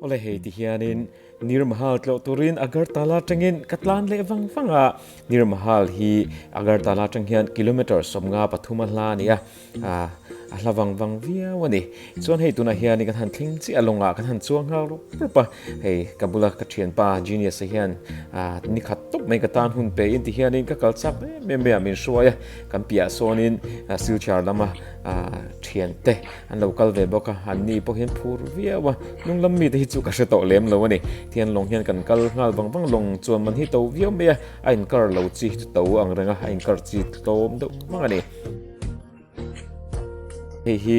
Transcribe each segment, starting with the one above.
ole hei ti hianin nirmahal tlo turin Agartala tangin katlan le vanga nirmahal hi Agartala tang hian kilometer somnga pathuma hla nia a hlavang vang via wani chuan hei tuna hian kan han thling chi alonga kan han chuang ha ro propa hei kabula ka thian pa genius hian ni khat tok mai ka tan hun pe in ti hianin ka kalchak me amin shuaya kan pia sonin silchar lama thian te an local ve boka han ni po hian phur via wa nung lam mi te hi chu ka se to lem lo wani thian long hian kan kal ngal wang long chuan man hi to via me a in kar lo chi to ang renga a in kar chi tom do mangani hi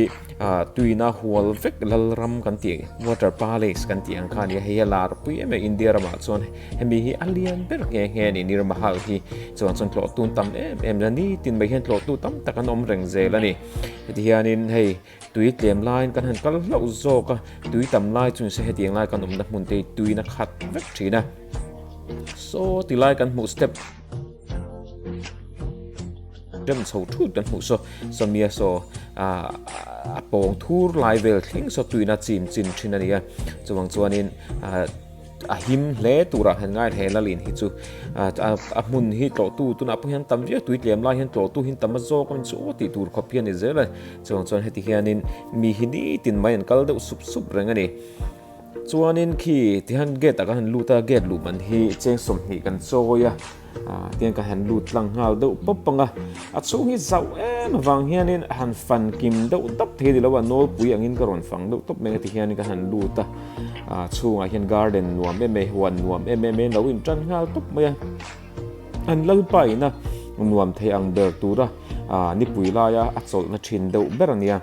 tuina hual vek lalram kan ti water palace kan ti ang khani he lar pui em India rama chon hemi hi alien ber nge ni nirmahal hi chon tlo tun tam em ni tin mai hen tlo tu tam takan om reng zel ani ti hianin hei tui tlem line kan han kal lo zo ka tui tam lai chun se hetiang lai kan om na mun te tui na khat vek thina so ti lai kan mu step dem so thu dan hu so mia so pong thur lai vel thing so tuina chim chin thinania chuwang chuanin a him hle tura han ngai hela lin hi chu a mun hi tlo tu tuna pu hian tam via tuitlem lai hian tlo tu hin tam zo kon chu ti tur khopian ni zela chuwang chuan heti hianin mi hi ni tin mai an kal de sup rengani chuanin khi ti han get ta kan luta get lu man hi cheng som hi kan choya tiang ka han lut lang hal do popanga a chu hi zau em wang hianin han fan kim do tap the di lawa nol pui angin karon fang do top me ti hianin ka han luta chunga hian garden nuam me huan nuam me lo in tran hal top me an lo pai na nuam the ang der tura ni pui la ya a chol na thin do berania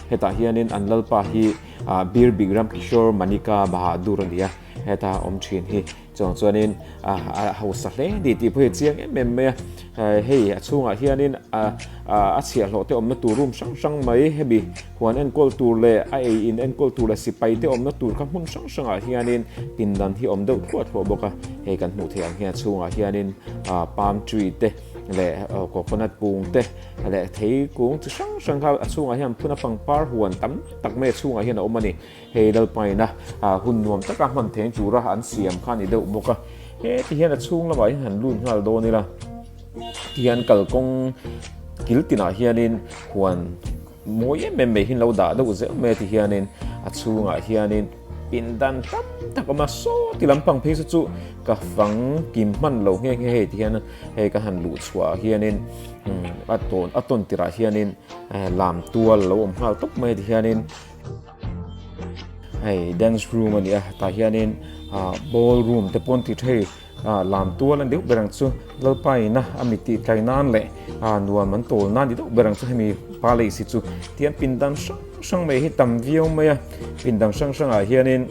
heta hianin an lalpa hi bir bigram kishore manika bahadur ania heta om thin hi chuanin hausa hle di ti phe chiang em me hei chunga hianin a chia hlo te om na turum sang mai hebi huan en kol tur le a in en kol tur le sipai te om na tur ka mun sang a hianin pindan hi om do thuat ho boka hei kan mu thiang hian chunga hianin palm tree te le coconut pung te le thei kung chu sang kha chunga hian phuna pangpar huan tam tak me chunga hian omani hei dal paina hun nuam taka man theng chura an siam khan i do boka he ti hian chung la bai han lun ngal do ni la hian kal kong kiltina hianin huan moi me hin lo da do ze me ti hianin chunga hianin pindan tam takama so ti lampang phe chu ka fang kim man lo nge he ti hian he ka han lu chua hianin aton tira hianin lam tual lo om hal top me ti hianin hey dance room ania ta hianin ballroom te pon ti thei lam tual an deuh berang chu lalpai na amiti tlainan le nuam man tol nan di deuh berang chu hemi palei si chu tian pindan sang mai hi tam viau mai pindang sang a hianin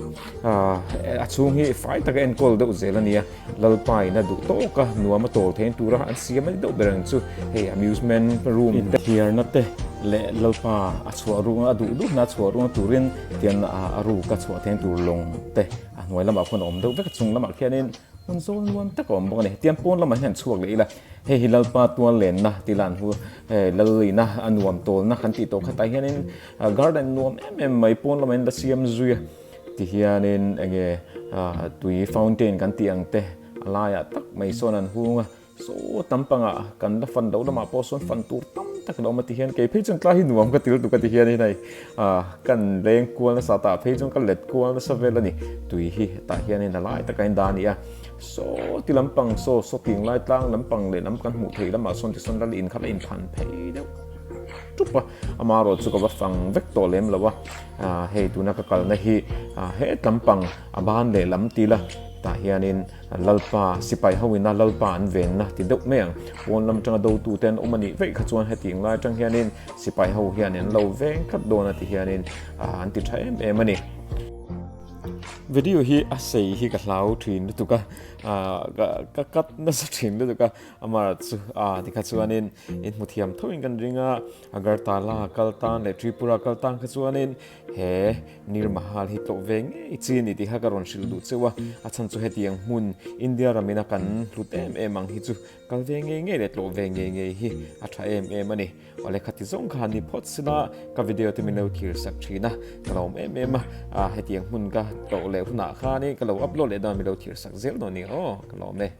a chung hi fai tak en kol deuh zelania lalpai na du to ka nuam tol thein tura an siam an deuh berang chu hey amusement room in here na te le lalpa a chua ru a du na chua ru turin tian a ru ka chua thein tur long te a noi lama khon om deuh vek chung lama khianin on zon wan tak om bang ni tiam pon lama han chuak leila he hilalpa tuan len na tilan hu lalli na anuam tol na khan ti to khata hianin garden nuam em mai pon lama in da siam zuya ti hianin enge tui fountain kan ti ang te alaya tak mai sonan hunga so tampanga kan da fan do lama po son fan tur tam tak do ma ti hian ke phei chung tla hi nuam ka til tu ka ti hian nei kan leng kual na sa ta phei chung ka let kual na sa velani tui hi ta hianin alai ta kain dania so ti lampang so ting lai tlang lampang le lam kan mu thei lama son ti son dal in khat in phan phei deuh tupa amaro chu ka fang vek to lem lawa hei tu na ka kal na hi he lampang aban le lam ti la ta hianin lalpa sipai hawina lalpa an ven na ti deuh meng pon lam tanga do tu ten omani vei kha chuan heting lai tang hianin sipai ho hianin lo veng khat do na ti hianin an ti thaim emani video hi a sei hi ka hlau thin tu ka kat na sa thin tu ka amar chu ti kha chuanin in muthiam thoin kan ringa Agartala kaltan le Tripura kaltan kha chuanin he nirmahal hi to veng i chin ti ha karon sil du chewa a chan chu hetiang mun India ramina kan lut em ang hi chu kal ve nge le tlo ve nge hi a tha em ani ole khati zong khan ni phot sina ka video te min lo thir sak thina kalom em a hetiang hun ka to le huna kha ni kalo upload le da mi lo thir sak zel no ni kalom le